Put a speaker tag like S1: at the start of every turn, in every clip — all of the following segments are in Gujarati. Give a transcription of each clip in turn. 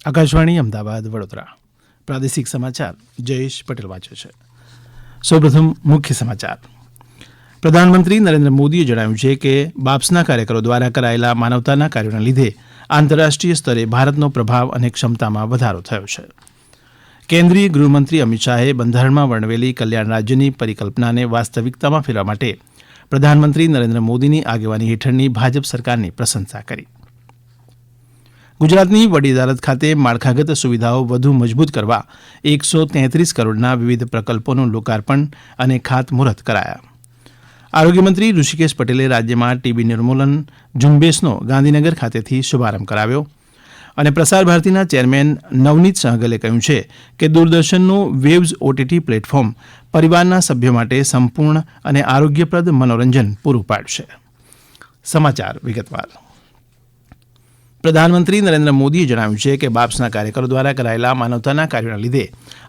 S1: આકાશવાણી અમદાવાદ વડોદરા પ્રાદેશિક સમાચાર જયેશ પટેલ વાંચે છે. સૌપ્રથમ મુખ્ય સમાચાર. પ્રધાનમંત્રી નરેન્દ્ર મોદીએ જણાવ્યું છે કે બાપ્સના કાર્યકરો દ્વારા કરાયેલા માનવતાના કાર્યોના લીધે આંતરરાષ્ટ્રીય સ્તરે ભારતનો પ્રભાવ અને ક્ષમતામાં વધારો થયો છે. કેન્દ્રીય ગૃહમંત્રી અમિત શાહે બંધારણમાં વર્ણવેલી કલ્યાણ રાજ્યની પરિકલ્પનાને વાસ્તવિકતામાં ફેરવા માટે પ્રધાનમંત્રી નરેન્દ્ર મોદીની આગેવાની હેઠળની ભાજપ સરકારની પ્રશંસા કરી. ગુજરાતની વડી અદાલત ખાતે માળખાગત સુવિધાઓ વધુ મજબૂત કરવા 133 કરોડના વિવિધ પ્રકલ્પોનું લોકાર્પણ અને ખાતમુહૂર્ત કરાયા. આરોગ્યમંત્રી ઋષિકેશ પટેલે રાજ્યમાં ટીબી નિર્મૂલન ઝુંબેશનો ગાંધીનગર ખાતેથી શુભારંભ કરાવ્યો. અને પ્રસાર ભારતીના ચેરમેન નવનીત સહગલે કહ્યું છે કે દૂરદર્શનનું વેવ્સ ઓટીટી પ્લેટફોર્મ પરિવારના સભ્યો માટે સંપૂર્ણ અને આરોગ્યપ્રદ મનોરંજન પૂરું પાડશે. સમાચાર વિગતવાર. પ્રધાનમંત્રી નરેન્દ્ર મોદીએ જણાવ્યું છે કે બાપ્સના કાર્યકરો દ્વારા કરાયેલા માનવતાના કાર્યોના લીધે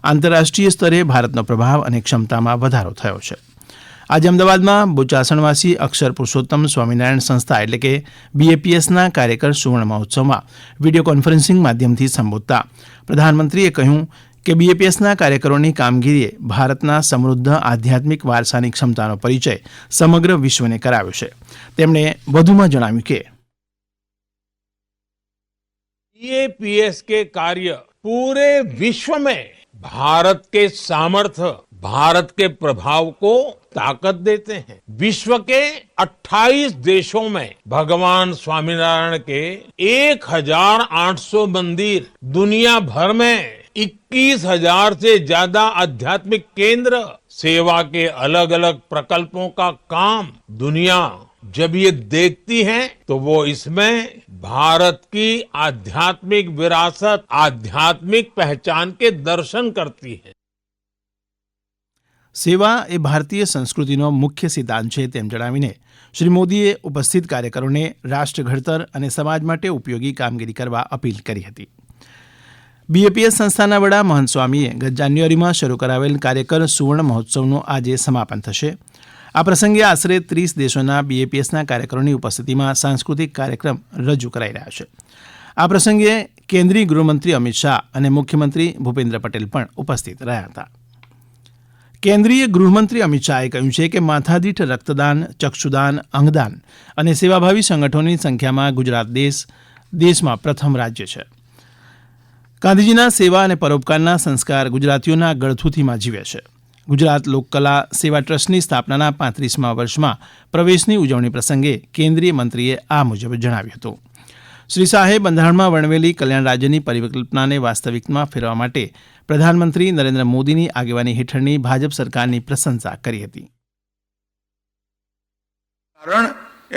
S1: આંતરરાષ્ટ્રીય સ્તરે ભારતનો પ્રભાવ અને ક્ષમતામાં વધારો થયો છે. આજે અમદાવાદમાં બોચાસણવાસી અક્ષર પુરુષોત્તમ સ્વામિનારાયણ સંસ્થા એટલે કે બીએપીએસના કાર્યકર સુવર્ણ મહોત્સવમાં વિડીયો કોન્ફરન્સિંગ માધ્યમથી સંબોધતા પ્રધાનમંત્રીએ કહ્યું કે બીએપીએસના કાર્યકરોની કામગીરીએ ભારતના સમૃદ્ધ આધ્યાત્મિક વારસાની ક્ષમતાનો પરિચય સમગ્ર વિશ્વને કરાવ્યો છે. તેમણે વધુમાં જણાવ્યું કે
S2: बीएपीएस के कार्य पूरे विश्व में भारत के सामर्थ्य, भारत के प्रभाव को ताकत देते हैं. विश्व के 28 देशों में भगवान स्वामीनारायण के 1800 मंदिर, दुनिया भर में 21,000 से ज्यादा आध्यात्मिक केंद्र, सेवा के अलग अलग प्रकल्पों का काम दुनिया जब ये देखती है तो वो इसमें भारत की आध्यात्मिक विरासत, आध्यात्मिक पहचान के दर्शन करती है.
S1: સેવા એ ભારતીય સંસ્કૃતિનો મુખ્ય સિદ્ધાંત છે તેમ જણાવીને શ્રી મોદીએ ઉપસ્થિત કાર્યકરોને રાષ્ટ્ર ઘડતર અને સમાજ માટે ઉપયોગી કામગીરી કરવા અપીલ કરી હતી. બીએપીએસ સંસ્થાના વડા મહંત સ્વામીએ ગત જાન્યુઆરીમાં શરૂ કરાવેલ કાર્યકર સુવર્ણ મહોત્સવનું આજે સમાપન થશે. આ પ્રસંગે આશરે 30 દેશોના બીએપીએસના કાર્યકરોની ઉપસ્થિતિમાં સાંસ્કૃતિક કાર્યક્રમ રજૂ કરાઈ રહ્યા છે. આ પ્રસંગે કેન્દ્રીય ગૃહમંત્રી અમિત શાહ અને મુખ્યમંત્રી ભૂપેન્દ્ર પટેલ પણ ઉપસ્થિત રહ્યા હતા. કેન્દ્રીય ગૃહમંત્રી અમિત શાહે કહ્યું છે કે માથાદીઠ રક્તદાન, ચક્ષુદાન, અંગદાન અને સેવાભાવી સંગઠનોની સંખ્યામાં ગુજરાત દેશમાં પ્રથમ રાજ્ય છે. ગાંધીજીના સેવા અને પરોપકારના સંસ્કાર ગુજરાતીઓના ગળથૂથીમાં જીવે છે. ગુજરાત લોકકલા સેવા ટ્રસ્ટની સ્થાપનાના 35મા વર્ષમાં પ્રવેશની ઉજવણી પ્રસંગે કેન્દ્રીય મંત્રીએ આ મુજબ જણાવ્યું હતું. શ્રી શાહે બંધારણમાં વર્ણવેલી કલ્યાણ રાજ્યની પરિકલ્પનાને વાસ્તવિકતામાં ફેરવા માટે પ્રધાનમંત્રી નરેન્દ્ર મોદીની આગેવાની હેઠળની ભાજપ સરકારની પ્રશંસા કરી હતી.
S3: કારણ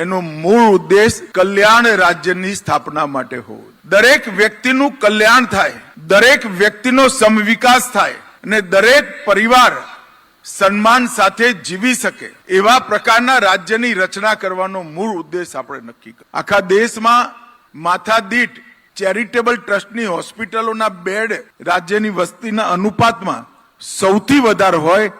S3: એનો મૂળ ઉદ્દેશ કલ્યાણ રાજ્યની સ્થાપના માટે હોવો. દરેક વ્યક્તિનું કલ્યાણ થાય, દરેક વ્યક્તિનો સમવિકાસ થાય અને દરેક પરિવાર સન્માન સાથે જીવી શકે એવા પ્રકારના રાજ્યની રચના કરવાનો મૂળ ઉદ્દેશ આપણે નક્કી કર્યો. આખા દેશમાં માથાદીઠ ચેરિટેબલ ટ્રસ્ટની હોસ્પિટલોના બેડ રાજ્યની વસ્તીના અનુપાતમાં સૌથી વધારે હોય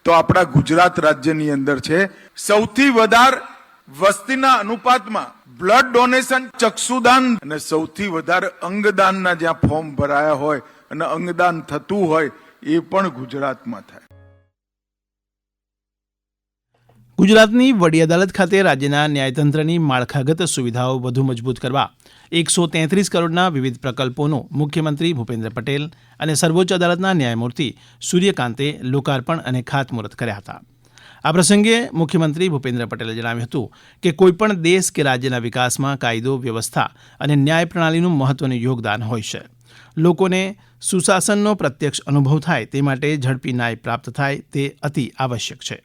S3: તો આપણા ગુજરાત રાજ્યની અંદર છે. સૌથી વધારે વસ્તીના અનુપાતમાં બ્લડ ડોનેશન, ચક્ષુદાન અને સૌથી વધારે અંગદાનના જ્યાં ફોર્મ ભરાયા હોય અને અંગદાન થતું હોય એ પણ ગુજરાતમાં થાય.
S1: ગુજરાતની વડી અદાલત ખાતે રાજ્યના ન્યાયતંત્રની માળખાગત સુવિધાઓ વધુ મજબૂત કરવા 133 કરોડના વિવિધ પ્રકલ્પોનું મુખ્યમંત્રી ભૂપેન્દ્ર પટેલ અને સર્વોચ્ચ અદાલતના ન્યાયમૂર્તિ સૂર્યકાંતે લોકાર્પણ અને ખાતમુહૂર્ત કર્યા હતા. આ પ્રસંગે મુખ્યમંત્રી ભૂપેન્દ્ર પટેલે જણાવ્યું હતું કે કોઈપણ દેશ કે રાજ્યના વિકાસમાં કાયદો, વ્યવસ્થા અને ન્યાય પ્રણાલીનું મહત્વનું યોગદાન હોય છે. લોકોને સુશાસનનો પ્રત્યક્ષ અનુભવ થાય તે માટે ઝડપી ન્યાય પ્રાપ્ત થાય તે અતિ આવશ્યક છે.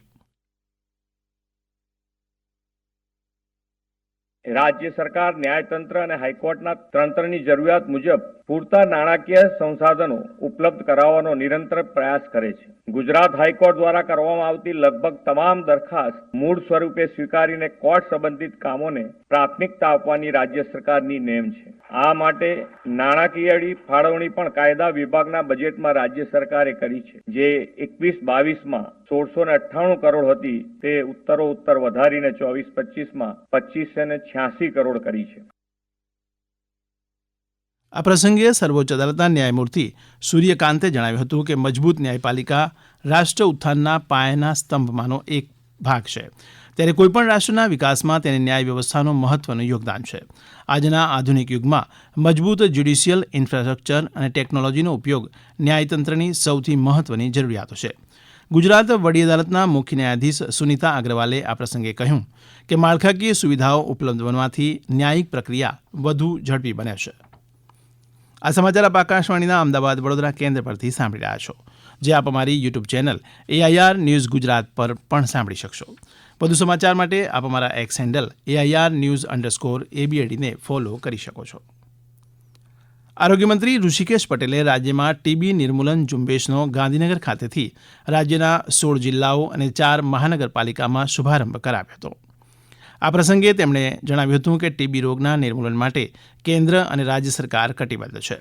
S4: રાજ્ય સરકાર ન્યાયતંત્ર અને હાઈકોર્ટના તંત્રની જરૂરિયાત મુજબ પૂરતા નાણાકીય સંસાધનો ઉપલબ્ધ કરાવવાનો નિરંતર પ્રયાસ કરે છે. ગુજરાત હાઈકોર્ટ દ્વારા કરવામાં આવતી લગભગ તમામ દરખાસ્ત મૂળ સ્વરૂપે સ્વીકારીને કોર્ટ સંબંધિત કામોને પ્રાથમિકતા આપવાની રાજ્ય સરકારની નેમ છે. આ માટે નાણાકીય ફાળવણી પણ કાયદા વિભાગના બજેટમાં રાજ્ય સરકારે કરી છે, જે 21-22માં 1698 કરોડ હતી તે ઉત્તરોત્તર વધારીને 24-25માં 2586 કરોડ કરી છે.
S1: આ પ્રસંગે સર્વોચ્ચ અદાલતના ન્યાયમૂર્તિ સૂર્યકાંતે જણાવ્યું હતું કે મજબૂત ન્યાયપાલિકા રાષ્ટ્ર ઉત્થાનના પાયાના સ્તંભમાંનો એક ભાગ છે, ત્યારે કોઈપણ રાષ્ટ્રના વિકાસમાં તેની ન્યાય વ્યવસ્થાનું મહત્વનું યોગદાન છે. આજના આધુનિક યુગમાં મજબૂત જ્યુડિશિયલ ઇન્ફ્રાસ્ટ્રક્ચર અને ટેકનોલોજીનો ઉપયોગ ન્યાયતંત્રની સૌથી મહત્વની જરૂરિયાતો છે. ગુજરાત વડી અદાલતના મુખ્ય ન્યાયાધીશ સુનીતા અગ્રવાલે આ પ્રસંગે કહ્યું કે માળખાકીય સુવિધાઓ ઉપલબ્ધ બનવાથી ન્યાયિક પ્રક્રિયા વધુ ઝડપી બને છે. આ સમાચાર આપ આકાશવાણીના અમદાવાદ વડોદરા કેન્દ્ર પરથી સાંભળી રહ્યા છો, જે આપ અમારી YouTube channel AIR news Gujarat પર પણ સાંભળી શકશો. વધુ સમાચાર માટે આપ અમારા એક્સ હેન્ડલ AIR_ABAD ને ફોલો કરી શકો છો. આરોગ્યમંત્રી ઋષિકેશ પટેલે રાજ્યમાં ટીબી નિર્મૂલન ઝુંબેશનો ગાંધીનગર ખાતેથી રાજ્યના 16 જિલ્લાઓ અને 4 મહાનગરપાલિકામાં શુભારંભ કરાવ્યો હતો. આ પ્રસંગે તેમણે જણાવ્યું હતું કે ટીબી રોગના નિર્મૂલન માટે કેન્દ્ર અને રાજ્ય સરકાર કટિબદ્ધ છે.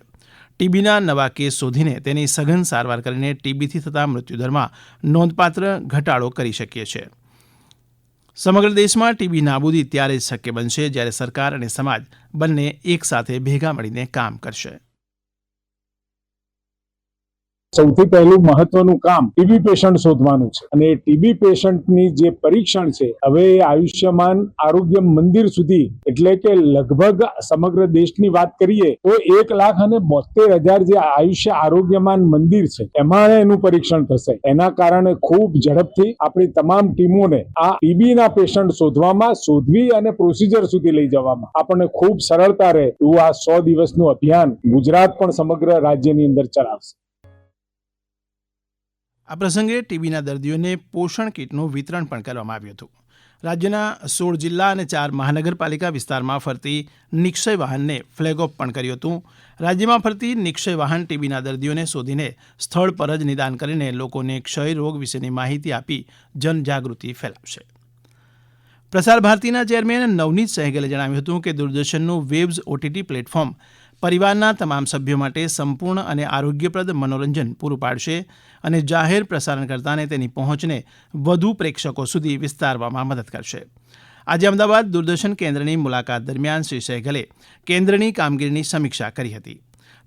S1: ટીબીના નવા કેસ શોધીને તેની સઘન સારવાર કરીને ટીબીથી થતા મૃત્યુદરમાં નોંધપાત્ર ઘટાડો કરી શકીએ છીએ. સમગ્ર દેશમાં ટીબી નાબૂદી ત્યારે જ શક્ય બનશે જ્યારે સરકાર અને સમાજ બંને એક સાથે ભેગા મળીને કામ કરશે.
S5: સૌથી પહેલું મહત્વનું કામ ટીબી પેશન્ટ શોધવાનું છે અને ટીબી પેશન્ટની જે પરીક્ષણ છે હવે આયુષ્યમાન આરોગ્ય મંદિર સુધી, એટલે કે લગભગ સમગ્ર દેશની વાત કરીએ તો 1,72,000 જે આયુષ્ય આરોગ્યમાન મંદિર છે એમાં એનું પરીક્ષણ થશે. એના કારણે ખૂબ ઝડપથી આપણી તમામ ટીમોને આ ટીબીના પેશન્ટ શોધવી અને પ્રોસિજર સુધી લઈ જવામાં આપણને ખૂબ સરળતા રહે એવું આ 100 દિવસનું અભિયાન ગુજરાત પણ સમગ્ર રાજ્યની અંદર ચલાવશે.
S1: આ પ્રસંગે ટીબીના દર્દીઓને પોષણ કીટનું વિતરણ પણ કરવામાં આવ્યું હતું. રાજ્યના 16 જિલ્લા અને 4 મહાનગરપાલિકા વિસ્તારમાં ફરતી નિક્ષય વાહનને ફ્લેગ ઓફ પણ કર્યું હતું. રાજ્યમાં ફરતી નિક્ષય વાહન ટીબીના દર્દીઓને શોધીને સ્થળ પર જ નિદાન કરીને લોકોને ક્ષય રોગ વિશેની માહિતી આપી જનજાગૃતિ ફેલાવશે. પ્રસાર ભારતીના ચેરમેન નવનીત સહેગલે જણાવ્યું હતું કે દૂરદર્શનનું વેબ્સ OTT પ્લેટફોર્મ પરિવારના તમામ સભ્યો માટે સંપૂર્ણ અને આરોગ્યપ્રદ મનોરંજન પૂરું પાડશે અને જાહેર પ્રસારણકર્તાને તેની પહોંચને વધુ પ્રેક્ષકો સુધી વિસ્તારવામાં મદદ કરશે. આજે અમદાવાદ દૂરદર્શન કેન્દ્રની મુલાકાત દરમિયાન શ્રી સહેગલે કેન્દ્રની કામગીરીની સમીક્ષા કરી હતી.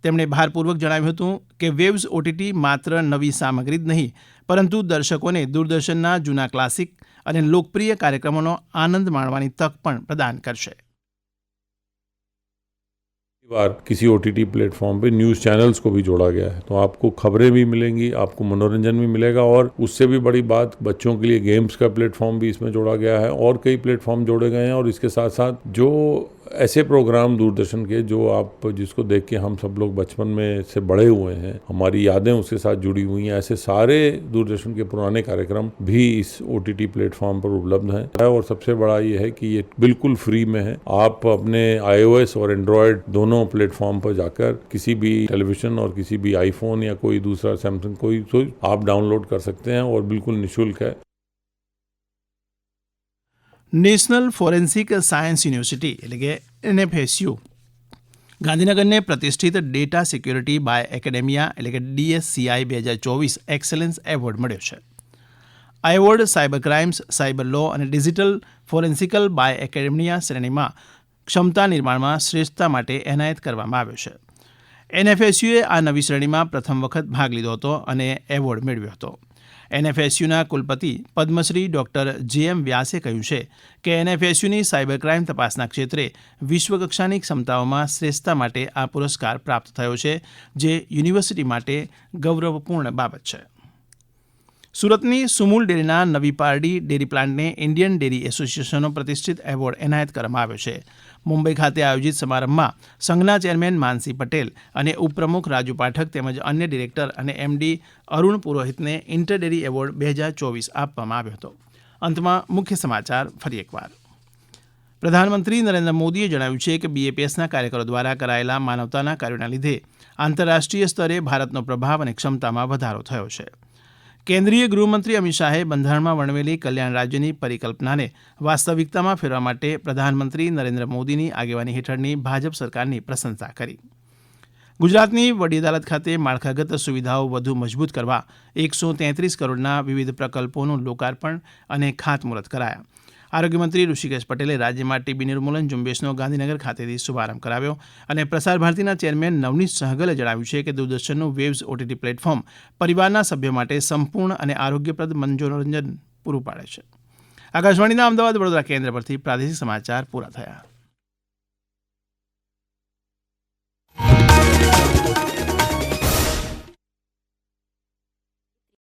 S1: તેમણે ભારપૂર્વક જણાવ્યું હતું કે વેબ્સ OTT માત્ર નવી સામગ્રી જ નહીં, પરંતુ દર્શકોને દૂરદર્શનના જૂના ક્લાસિક અને લોકપ્રિય કાર્યક્રમોનો આનંદ માણવાની તક પણ પ્રદાન કરશે.
S6: बार किसी OTT प्लेटफॉर्म पे न्यूज़ चैनल्स को भी जोड़ा गया है, तो आपको खबरें भी मिलेंगी, आपको मनोरंजन भी मिलेगा और उससे भी बड़ी बात बच्चों के लिए गेम्स का प्लेटफॉर्म भी इसमें जोड़ा गया है और कई प्लेटफॉर्म जोड़े गए हैं. और इसके साथ साथ जो ऐसे प्रोग्राम दूरदर्शन के जो आप जिसको देख के हम सब लोग बचपन में से बड़े हुए हैं, हमारी यादें उसके साथ जुड़ी हुई हैं, ऐसे सारे दूरदर्शन के पुराने कार्यक्रम भी इस OTT प्लेटफॉर्म पर उपलब्ध हैं. और सबसे बड़ा ये है कि ये बिल्कुल फ्री में है. आप अपने iOS और एंड्रॉयड दोनों प्लेटफॉर्म पर जाकर किसी भी टेलीविजन और किसी भी आईफोन या कोई दूसरा सैमसंग कोई आप डाउनलोड कर सकते हैं और बिल्कुल निःशुल्क है.
S1: નેશનલ ફોરેન્સિક સાયન્સ યુનિવર્સિટી એટલે કે NFSU ગાંધીનગરને પ્રતિષ્ઠિત ડેટા સિક્યોરિટી બાય એકેડેમિયા એટલે કે DSCI 2024 એક્સેલન્સ એવોર્ડ મળ્યો છે. આ એવોર્ડ સાયબર ક્રાઇમ્સ, સાયબર લો અને ડિજિટલ ફોરેન્સિકલ બાય એકેડેમિયા શ્રેણીમાં ક્ષમતા નિર્માણમાં શ્રેષ્ઠતા માટે એનાયત કરવામાં આવ્યો છે. NFSUએ આ નવી શ્રેણીમાં પ્રથમ વખત ભાગ લીધો હતો અને એવોર્ડ મેળવ્યો હતો. NFSUના કુલપતિ પદ્મશ્રી ડૉક્ટર JM વ્યાસે કહ્યું છે કે NFSUની સાયબર ક્રાઇમ તપાસના ક્ષેત્રે વિશ્વકક્ષાની ક્ષમતાઓમાં શ્રેષ્ઠતા માટે આ પુરસ્કાર પ્રાપ્ત થયો છે, જે યુનિવર્સિટી માટે ગૌરવપૂર્ણ બાબત છે. સુરતની સુમુલ ડેરીના નવી પારડી ડેરી પ્લાન્ટને ઇન્ડિયન ડેરી એસોસિએશનનો પ્રતિષ્ઠિત એવોર્ડ એનાયત કરવામાં આવ્યો છે. મુંબઈ ખાતે આયોજિત સમારંભમાં સંઘના ચેરમેન માનસી પટેલ અને ઉપપ્રમુખ રાજુ પાઠક તેમજ અન્ય ડિરેક્ટર અને MD અરુણ પુરોહિતને ઇન્ટર ડેરી એવોર્ડ 2024 આપવામાં આવ્યો હતો. અંતમાં મુખ્ય સમાચાર ફરી એકવાર. પ્રધાનમંત્રી નરેન્દ્ર મોદીએ જણાવ્યું છે કે BAPSના કાર્યકરો દ્વારા કરાયેલા માનવતાના કાર્યોના લીધે આંતરરાષ્ટ્રીય સ્તરે ભારતનો પ્રભાવ અને ક્ષમતામાં વધારો થયો છે. કેન્દ્રીય ગૃહમંત્રી અમિત શાહે બંધારણમાં વર્ણવેલી કલ્યાણ રાજ્યની પરિકલ્પનાને વાસ્તવિકતામાં ફેરવા માટે પ્રધાનમંત્રી નરેન્દ્ર મોદીની આગેવાની હેઠળની ભાજપ સરકારની પ્રશંસા કરી. ગુજરાતની વડી અદાલત ખાતે માળખાગત સુવિધાઓ વધુ મજબૂત કરવા 133 કરોડના વિવિધ પ્રકલ્પોનું લોકાર્પણ અને ખાતમુહૂર્ત કરાયા. આરોગ્યમંત્રી ઋષિકેશ પટેલે રાજ્યમાં ટીબી નિર્મૂલન ઝુંબેશનો ગાંધીનગર ખાતેથી શુભારંભ કરાવ્યો અને પ્રસાર ભારતીના ચેરમેન નવનીત સહગલે જણાવ્યું છે કે દૂરદર્શનનું વેવ્સ ઓટીટી પ્લેટફોર્મ પરિવારના સભ્યો માટે સંપૂર્ણ અને આરોગ્યપ્રદ મનોરંજન પૂરું પાડે છે. આકાશવાણીના અમદાવાદ વડોદરા કેન્દ્ર પરથી પ્રાદેશિક સમાચાર પૂરા થયા.